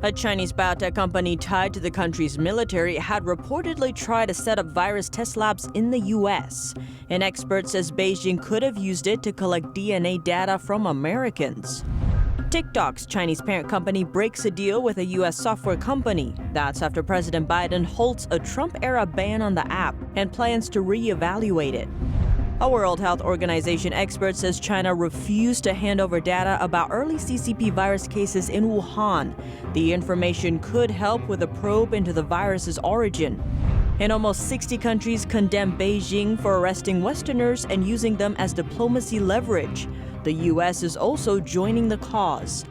A Chinese biotech company tied to the country's military had reportedly tried to set up virus test labs in the U.S. An expert says Beijing could have used it to collect DNA data from Americans. TikTok's Chinese parent company breaks a deal with a U.S. software company. That's after President Biden halts a Trump-era ban on the app and plans to reevaluate it. A World Health Organization expert says China refused to hand over data about early CCP virus cases in Wuhan. The information could help with a probe into the virus's origin. And almost 60 countries condemn Beijing for arresting Westerners and using them as diplomacy leverage. The U.S. is also joining the cause.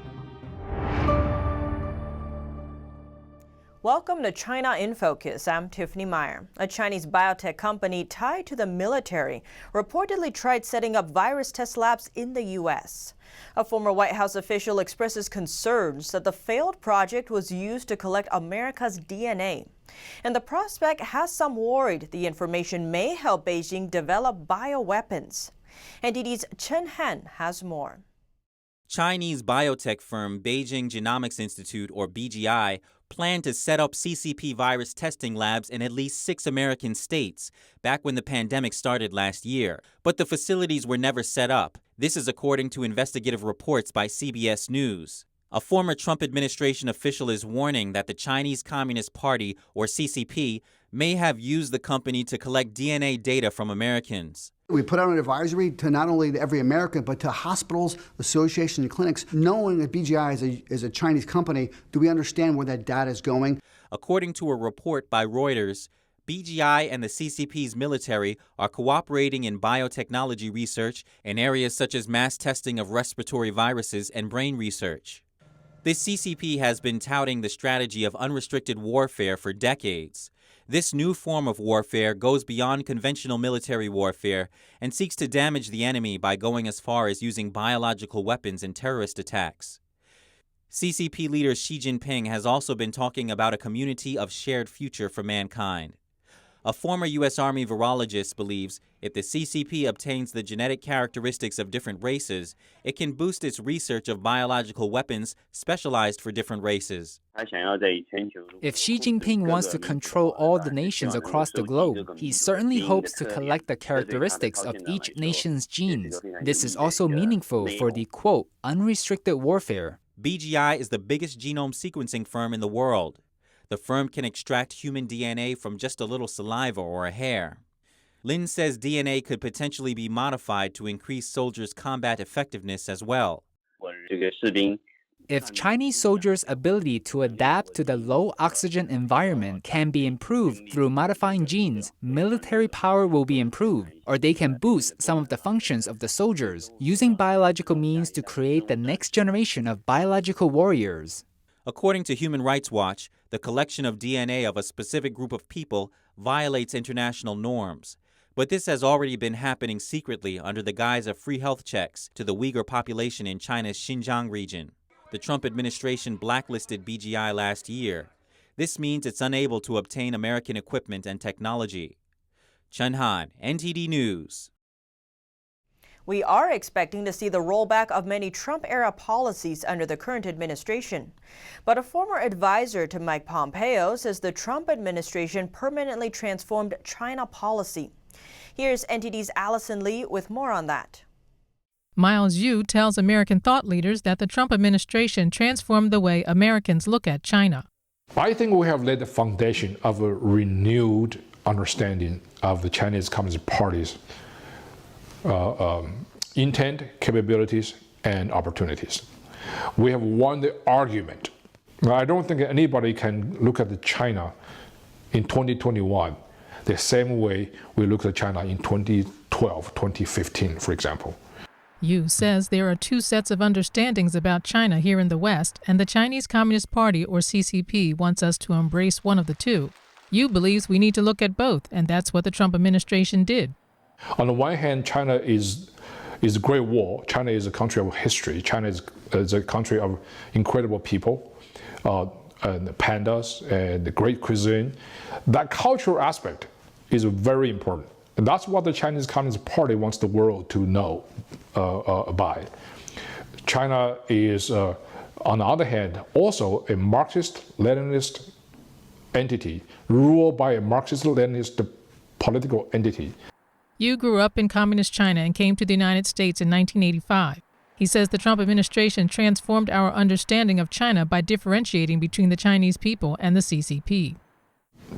Welcome to China in Focus. I'm Tiffany Meyer. A Chinese biotech company tied to the military reportedly tried setting up virus test labs in the U.S. A former White House official expresses concerns that the failed project was used to collect America's DNA. And the prospect has some worried the information may help Beijing develop bioweapons. NTD's Chen Han has more. Chinese biotech firm Beijing Genomics Institute, or BGI, planned to set up CCP virus testing labs in at least 6 American states back when the pandemic started last year. But the facilities were never set up. This is according to investigative reports by CBS News. A former Trump administration official is warning that the Chinese Communist Party, or CCP, may have used the company to collect DNA data from Americans. We put out an advisory to not only to every American, but to hospitals, associations, and clinics. Knowing that BGI is a Chinese company, do we understand where that data is going? According to a report by Reuters, BGI and the CCP's military are cooperating in biotechnology research in areas such as mass testing of respiratory viruses and brain research. The CCP has been touting the strategy of unrestricted warfare for decades. This new form of warfare goes beyond conventional military warfare and seeks to damage the enemy by going as far as using biological weapons in terrorist attacks. CCP leader Xi Jinping has also been talking about a community of shared future for mankind. A former U.S. Army virologist believes if the CCP obtains the genetic characteristics of different races, it can boost its research of biological weapons specialized for different races. If Xi Jinping wants to control all the nations across the globe, he certainly hopes to collect the characteristics of each nation's genes. This is also meaningful for the, quote, unrestricted warfare. BGI is the biggest genome sequencing firm in the world. The firm can extract human DNA from just a little saliva or a hair. Lin says DNA could potentially be modified to increase soldiers' combat effectiveness as well. If Chinese soldiers' ability to adapt to the low oxygen environment can be improved through modifying genes, military power will be improved, or they can boost some of the functions of the soldiers, using biological means to create the next generation of biological warriors. According to Human Rights Watch, the collection of DNA of a specific group of people violates international norms. But this has already been happening secretly under the guise of free health checks to the Uyghur population in China's Xinjiang region. The Trump administration blacklisted BGI last year. This means it's unable to obtain American equipment and technology. Chen Han, NTD News. We are expecting to see the rollback of many Trump-era policies under the current administration. But a former advisor to Mike Pompeo says the Trump administration permanently transformed China policy. Here's NTD's Allison Lee with more on that. Miles Yu tells American thought leaders that the Trump administration transformed the way Americans look at China. I think we have laid the foundation of a renewed understanding of the Chinese Communist Party's intent, capabilities, and opportunities. We have won the argument. I don't think anybody can look at China in 2021 the same way we looked at China in 2012, 2015, for example. Yu says there are 2 sets of understandings about China here in the West, and the Chinese Communist Party, or CCP, wants us to embrace one of the 2. Yu believes we need to look at both, and that's what the Trump administration did. On the one hand, China is a great wall. China is a country of history. China is a country of incredible people, and pandas, and the great cuisine. That cultural aspect is very important. And that's what the Chinese Communist Party wants the world to know by. China is On the other hand, also a Marxist-Leninist entity ruled by a Marxist-Leninist political entity. Yu grew up in communist China and came to the United States in 1985. He says the Trump administration transformed our understanding of China by differentiating between the Chinese people and the CCP.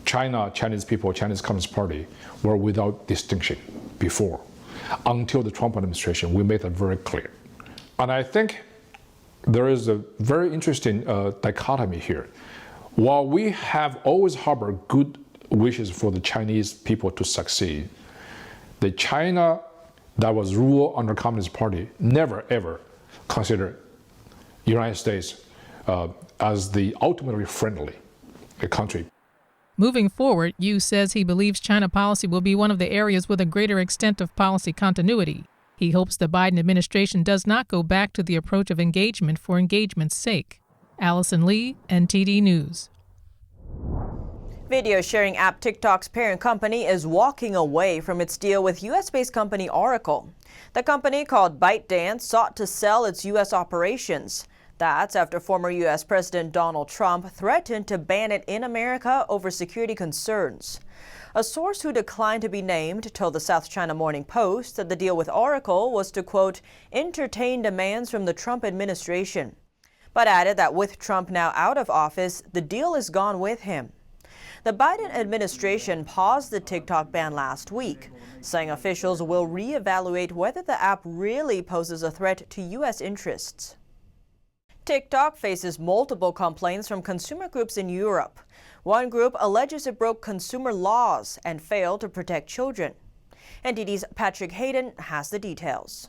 China, Chinese people, Chinese Communist Party were without distinction before. Until the Trump administration, we made that very clear. And I think there is a very interesting dichotomy here. While we have always harbored good wishes for the Chinese people to succeed, the China that was ruled under Communist Party never ever considered United States as the ultimately friendly country. Moving forward, Yu says he believes China policy will be one of the areas with a greater extent of policy continuity. He hopes the Biden administration does not go back to the approach of engagement for engagement's sake. Allison Lee, NTD News. Video sharing app TikTok's parent company is walking away from its deal with U.S.-based company Oracle. The company, called ByteDance, sought to sell its U.S. operations. That's after former U.S. President Donald Trump threatened to ban it in America over security concerns. A source who declined to be named told the South China Morning Post that the deal with Oracle was to, quote, entertain demands from the Trump administration, but added that with Trump now out of office, the deal is gone with him. The Biden administration paused the TikTok ban last week, saying officials will reevaluate whether the app really poses a threat to U.S. interests. TikTok faces multiple complaints from consumer groups in Europe. One group alleges it broke consumer laws and failed to protect children. NTD's Patrick Hayden has the details.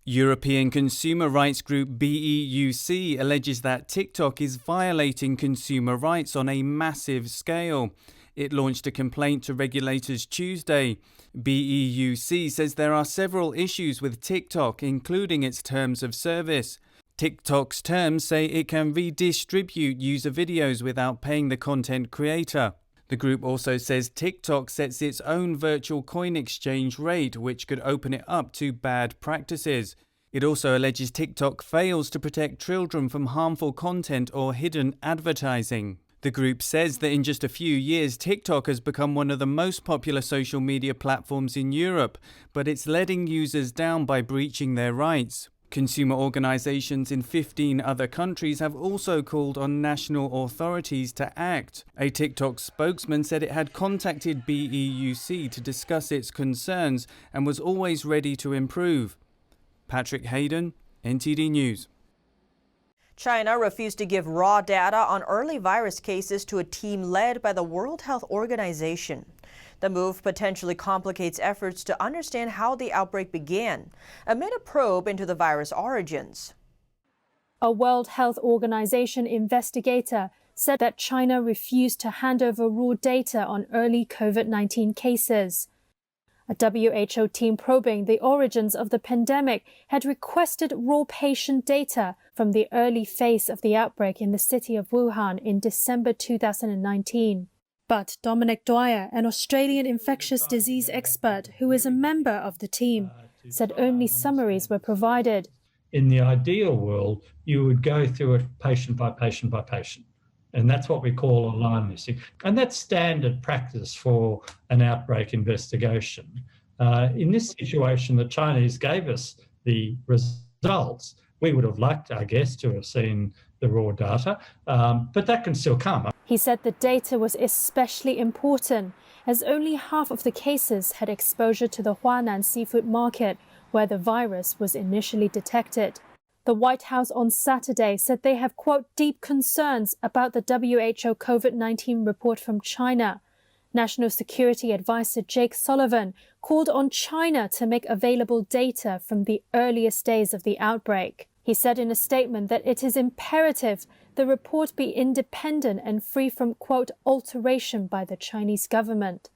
European consumer rights group BEUC alleges that TikTok is violating consumer rights on a massive scale. It launched a complaint to regulators Tuesday. BEUC says there are several issues with TikTok, including its terms of service. TikTok's terms say it can redistribute user videos without paying the content creator. The group also says TikTok sets its own virtual coin exchange rate, which could open it up to bad practices. It also alleges TikTok fails to protect children from harmful content or hidden advertising. The group says that in just a few years, TikTok has become one of the most popular social media platforms in Europe, but it's letting users down by breaching their rights. Consumer organizations in 15 other countries have also called on national authorities to act. A TikTok spokesman said it had contacted BEUC to discuss its concerns and was always ready to improve. Patrick Hayden, NTD News. China refused to give raw data on early virus cases to a team led by the World Health Organization. The move potentially complicates efforts to understand how the outbreak began, amid a probe into the virus origins. A World Health Organization investigator said that China refused to hand over raw data on early COVID-19 cases. A WHO team probing the origins of the pandemic had requested raw patient data from the early phase of the outbreak in the city of Wuhan in December 2019. But Dominic Dwyer, an Australian infectious disease expert who is a member of the team, said only summaries were provided. In the ideal world, you would go through it patient by patient by patient. And that's what we call a line listing. And that's standard practice for an outbreak investigation. In this situation, the Chinese gave us the results. We would have liked, I guess, to have seen the raw data, but that can still come. He said the data was especially important as only half of the cases had exposure to the Huanan seafood market, where the virus was initially detected. The White House on Saturday said they have, quote, deep concerns about the WHO COVID-19 report from China. National Security Advisor Jake Sullivan called on China to make available data from the earliest days of the outbreak. He said in a statement that it is imperative the report be independent and free from, quote, alteration by the Chinese government.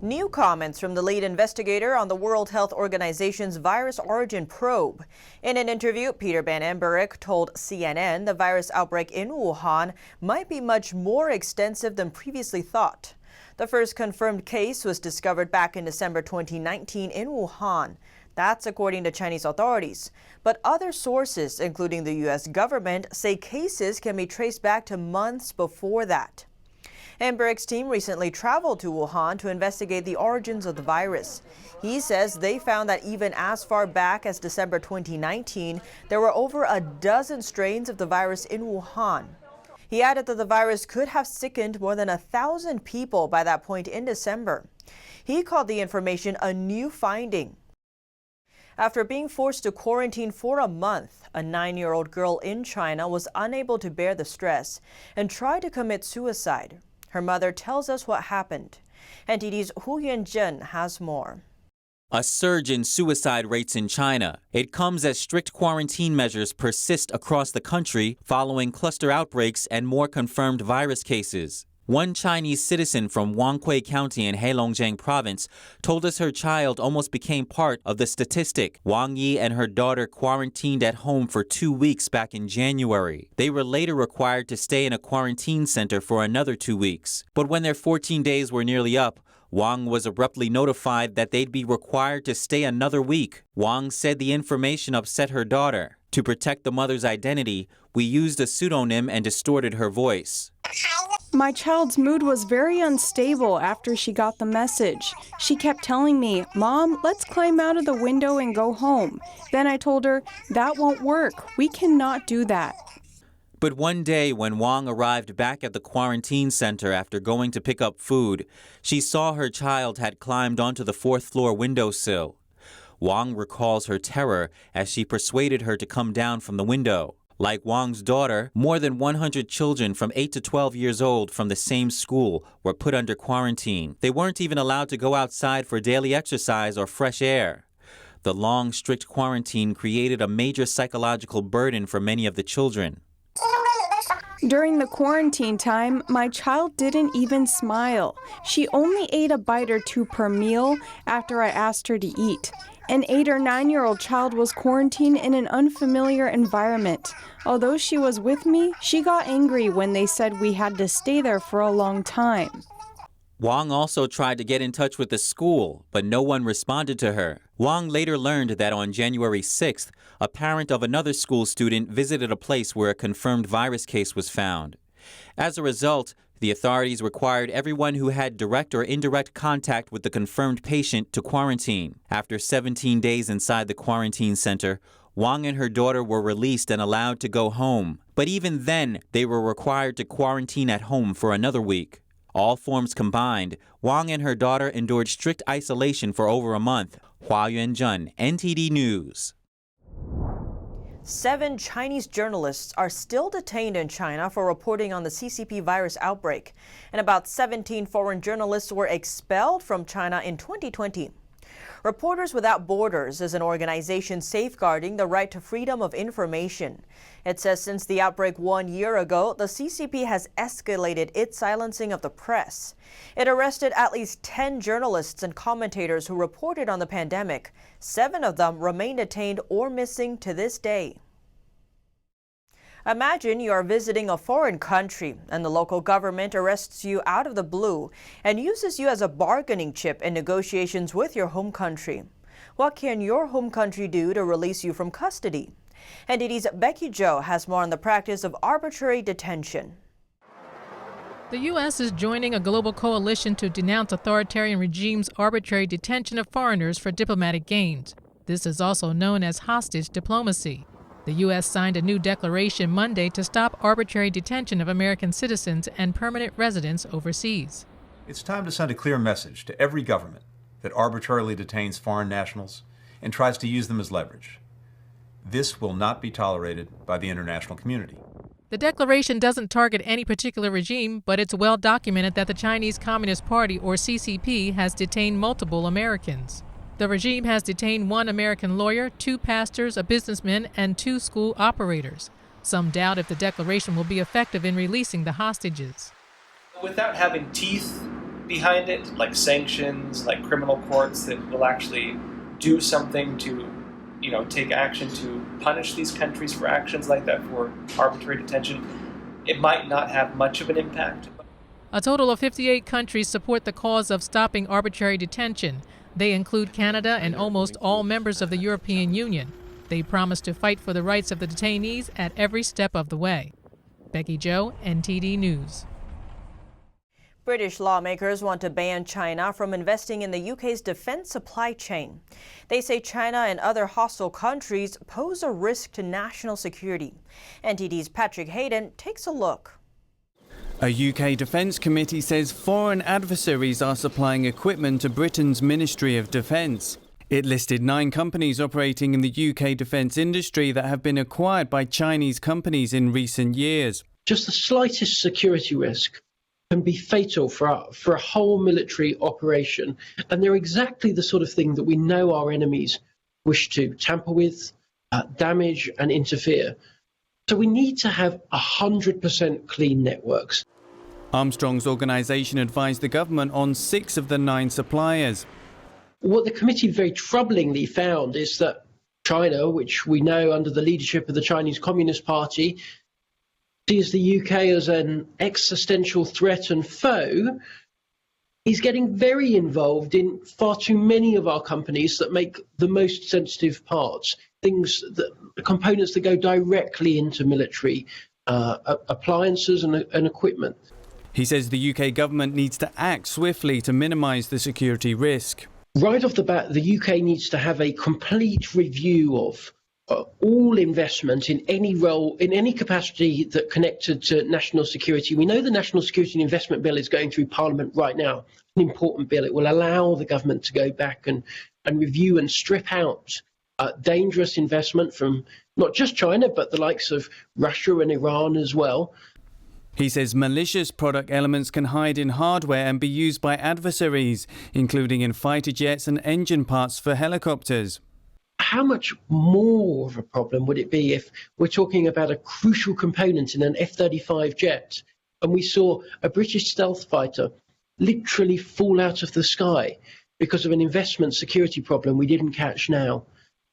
New comments from the lead investigator on the World Health Organization's virus origin probe. In an interview, Peter Van Emberich told CNN the virus outbreak in Wuhan might be much more extensive than previously thought. The first confirmed case was discovered back in December 2019 in Wuhan. That's according to Chinese authorities. But other sources, including the U.S. government, say cases can be traced back to months before that. Amber's team recently traveled to Wuhan to investigate the origins of the virus. He says they found that even as far back as December 2019, there were over a dozen strains of the virus in Wuhan. He added that the virus could have sickened more than 1,000 people by that point in December. He called the information a new finding. After being forced to quarantine for a month, a 9-year-old girl in China was unable to bear the stress and tried to commit suicide. Her mother tells us what happened. NTD's Hu Yuanzhen has more. A surge in suicide rates in China. It comes as strict quarantine measures persist across the country following cluster outbreaks and more confirmed virus cases. One Chinese citizen from Wanghui County in Heilongjiang province told us her child almost became part of the statistic. Wang Yi and her daughter quarantined at home for 2 weeks back in January. They were later required to stay in a quarantine center for another 2 weeks. But when their 14 days were nearly up, Wang was abruptly notified that they'd be required to stay another week. Wang said the information upset her daughter. To protect the mother's identity, we used a pseudonym and distorted her voice. My child's mood was very unstable after she got the message. She kept telling me, "Mom, let's climb out of the window and go home." Then I told her, "That won't work. We cannot do that." But one day when Wang arrived back at the quarantine center after going to pick up food, she saw her child had climbed onto the 4th floor windowsill. Wang recalls her terror as she persuaded her to come down from the window. Like Wang's daughter, more than 100 children from 8 to 12 years old from the same school were put under quarantine. They weren't even allowed to go outside for daily exercise or fresh air. The long, strict quarantine created a major psychological burden for many of the children. During the quarantine time, my child didn't even smile. She only ate a bite or two per meal after I asked her to eat. An 8 or 9-year-old child was quarantined in an unfamiliar environment. Although she was with me, she got angry when they said we had to stay there for a long time. Wang also tried to get in touch with the school, but no one responded to her. Wang later learned that on January 6th, a parent of another school student visited a place where a confirmed virus case was found. As a result, the authorities required everyone who had direct or indirect contact with the confirmed patient to quarantine. After 17 days inside the quarantine center, Wang and her daughter were released and allowed to go home. But even then, they were required to quarantine at home for another week. All forms combined, Wang and her daughter endured strict isolation for over a month. Hua Yuanzhen, NTD News. 7 Chinese journalists are still detained in China for reporting on the CCP virus outbreak, and about 17 foreign journalists were expelled from China in 2020. Reporters Without Borders is an organization safeguarding the right to freedom of information. It says since the outbreak 1 year ago, the CCP has escalated its silencing of the press. It arrested at least 10 journalists and commentators who reported on the pandemic. 7 of them remain detained or missing to this day. Imagine you are visiting a foreign country and the local government arrests you out of the blue and uses you as a bargaining chip in negotiations with your home country. What can your home country do to release you from custody? NTD's W.H.O has more on the practice of arbitrary detention. The U.S. is joining a global coalition to denounce authoritarian regimes' arbitrary detention of foreigners for diplomatic gains. This is also known as hostage diplomacy. The U.S. signed a new declaration Monday to stop arbitrary detention of American citizens and permanent residents overseas. It's time to send a clear message to every government that arbitrarily detains foreign nationals and tries to use them as leverage. This will not be tolerated by the international community. The declaration doesn't target any particular regime, but it's well documented that the Chinese Communist Party, or CCP, has detained multiple Americans. The regime has detained 1 American lawyer, 2 pastors, a businessman, and 2 school operators. Some doubt if the declaration will be effective in releasing the hostages. Without having teeth behind it, like sanctions, like criminal courts that will actually do something to, take action to punish these countries for actions like that, for arbitrary detention, it might not have much of an impact. A total of 58 countries support the cause of stopping arbitrary detention. They include Canada and almost all members of the European Union. They promise to fight for the rights of the detainees at every step of the way. Becky Joe, NTD News. British lawmakers want to ban China from investing in the UK's defense supply chain. They say China and other hostile countries pose a risk to national security. NTD's Patrick Hayden takes a look. A UK Defence Committee says foreign adversaries are supplying equipment to Britain's Ministry of Defence. It listed 9 companies operating in the UK defence industry that have been acquired by Chinese companies in recent years. Just the slightest security risk can be fatal for a whole military operation. And they're exactly the sort of thing that we know our enemies wish to tamper with, damage and interfere. So we need to have 100% clean networks. Armstrong's organisation advised the government on 6 of the 9 suppliers. What the committee very troublingly found is that China, which we know under the leadership of the Chinese Communist Party, sees the UK as an existential threat and foe, is getting very involved in far too many of our companies that make the most sensitive parts, components that go directly into military appliances and equipment. He says the UK government needs to act swiftly to minimise the security risk. Right off the bat, the UK needs to have a complete review of all investment in any role, in any capacity that connected to national security. We know the National Security and Investment Bill is going through Parliament right now, an important bill. It will allow the government to go back and review and strip out dangerous investment from not just China, but the likes of Russia and Iran as well. He says malicious product elements can hide in hardware and be used by adversaries, including in fighter jets and engine parts for helicopters. How much more of a problem would it be if we're talking about a crucial component in an F-35 jet and we saw a British stealth fighter literally fall out of the sky because of an investment security problem we didn't catch now?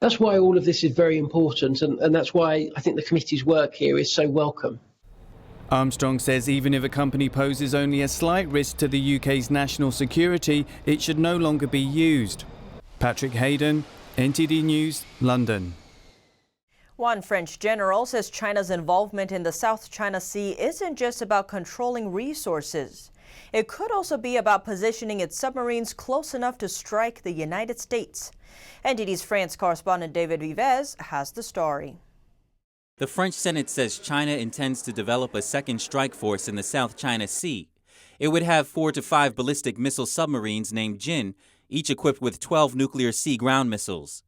That's why all of this is very important, and that's why I think the committee's work here is so welcome. Armstrong says even if a company poses only a slight risk to the UK's national security, it should no longer be used. Patrick Hayden, NTD News, London. One French general says China's involvement in the South China Sea isn't just about controlling resources. It could also be about positioning its submarines close enough to strike the United States. NTD's France correspondent David Vives has the story. The French Senate says China intends to develop a second strike force in the South China Sea. It would have 4 to 5 ballistic missile submarines named Jin, each equipped with 12 nuclear sea-ground missiles.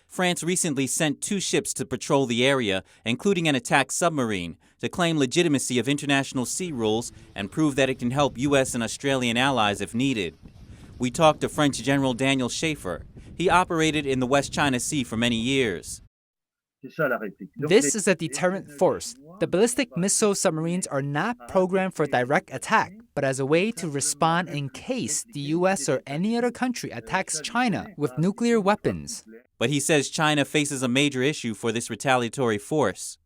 France recently sent 2 ships to patrol the area, including an attack submarine, to claim legitimacy of international sea rules and prove that it can help U.S. and Australian allies if needed. We talked to French General Daniel Schaeffer. He operated in the West China Sea for many years. This is a deterrent force. The ballistic missile submarines are not programmed for direct attack, but as a way to respond in case the U.S. or any other country attacks China with nuclear weapons. But he says China faces a major issue for this retaliatory force.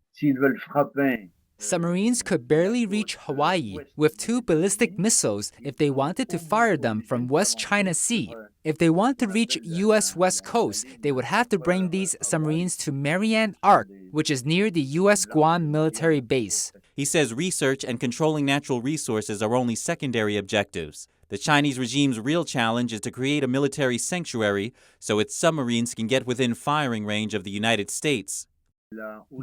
Submarines could barely reach Hawaii with 2 ballistic missiles if they wanted to fire them from West China Sea. If they want to reach U.S. West Coast, they would have to bring these submarines to Mariana Arc, which is near the U.S. Guam military base. He says research and controlling natural resources are only secondary objectives. The Chinese regime's real challenge is to create a military sanctuary so its submarines can get within firing range of the United States.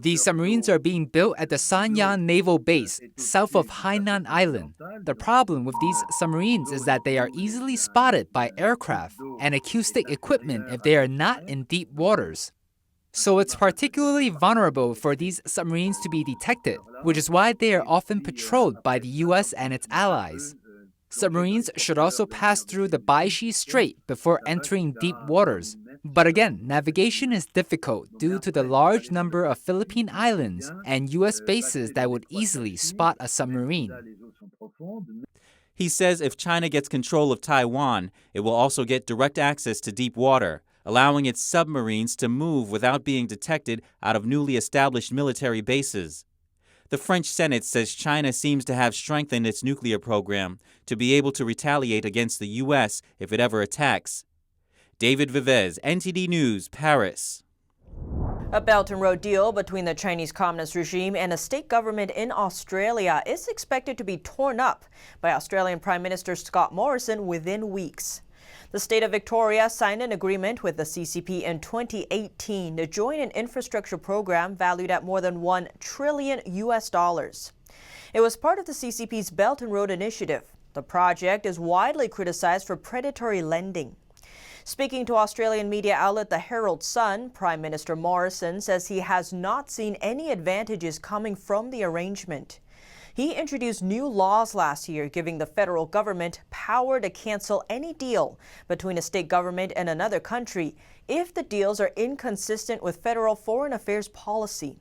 These submarines are being built at the Sanyang Naval Base, south of Hainan Island. The problem with these submarines is that they are easily spotted by aircraft and acoustic equipment if they are not in deep waters. So it's particularly vulnerable for these submarines to be detected, which is why they are often patrolled by the U.S. and its allies. Submarines should also pass through the Baishi Strait before entering deep waters. But again, navigation is difficult due to the large number of Philippine islands and U.S. bases that would easily spot a submarine. He says if China gets control of Taiwan, it will also get direct access to deep water, allowing its submarines to move without being detected out of newly established military bases. The French Senate says China seems to have strengthened its nuclear program to be able to retaliate against the U.S. if it ever attacks. David Vivez, NTD News, Paris. A Belt and Road deal between the Chinese Communist regime and a state government in Australia is expected to be torn up by Australian Prime Minister Scott Morrison within weeks. The state of Victoria signed an agreement with the CCP in 2018 to join an infrastructure program valued at more than $1 trillion. It was part of the CCP's Belt and Road initiative. The project is widely criticized for predatory lending. Speaking to Australian media outlet The Herald Sun, Prime Minister Morrison says he has not seen any advantages coming from the arrangement. He introduced new laws last year giving the federal government power to cancel any deal between a state government and another country if the deals are inconsistent with federal foreign affairs policy.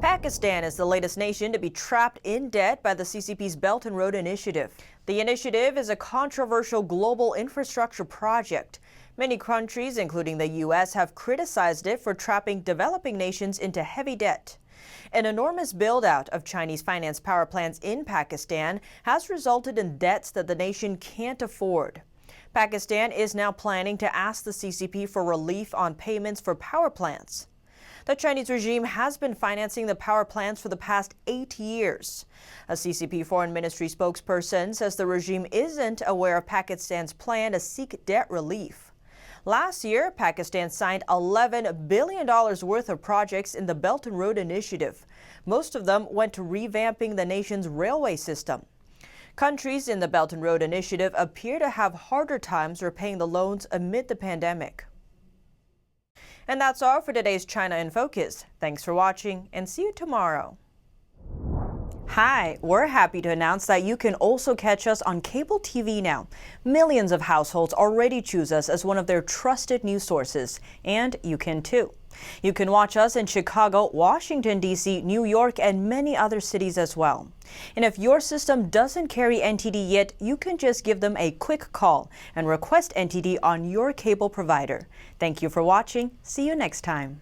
Pakistan is the latest nation to be trapped in debt by the CCP's Belt and Road initiative. The initiative is a controversial global infrastructure project. Many countries, including the U.S., have criticized it for trapping developing nations into heavy debt. An enormous build-out of Chinese-financed power plants in Pakistan has resulted in debts that the nation can't afford. Pakistan is now planning to ask the CCP for relief on payments for power plants. The Chinese regime has been financing the power plants for the past 8 years. A CCP Foreign Ministry spokesperson says the regime isn't aware of Pakistan's plan to seek debt relief. Last year, Pakistan signed $11 billion worth of projects in the Belt and Road initiative. Most of them went to revamping the nation's railway system. Countries in the Belt and Road initiative appear to have harder times repaying the loans amid the pandemic. And that's all for today's China in Focus. Thanks for watching and see you tomorrow. Hi, we're happy to announce that you can also catch us on cable TV now. Millions of households already choose us as one of their trusted news sources, and you can too. You can watch us in Chicago, Washington, D.C., New York, and many other cities as well. And if your system doesn't carry NTD yet, you can just give them a quick call and request NTD on your cable provider. Thank you for watching. See you next time.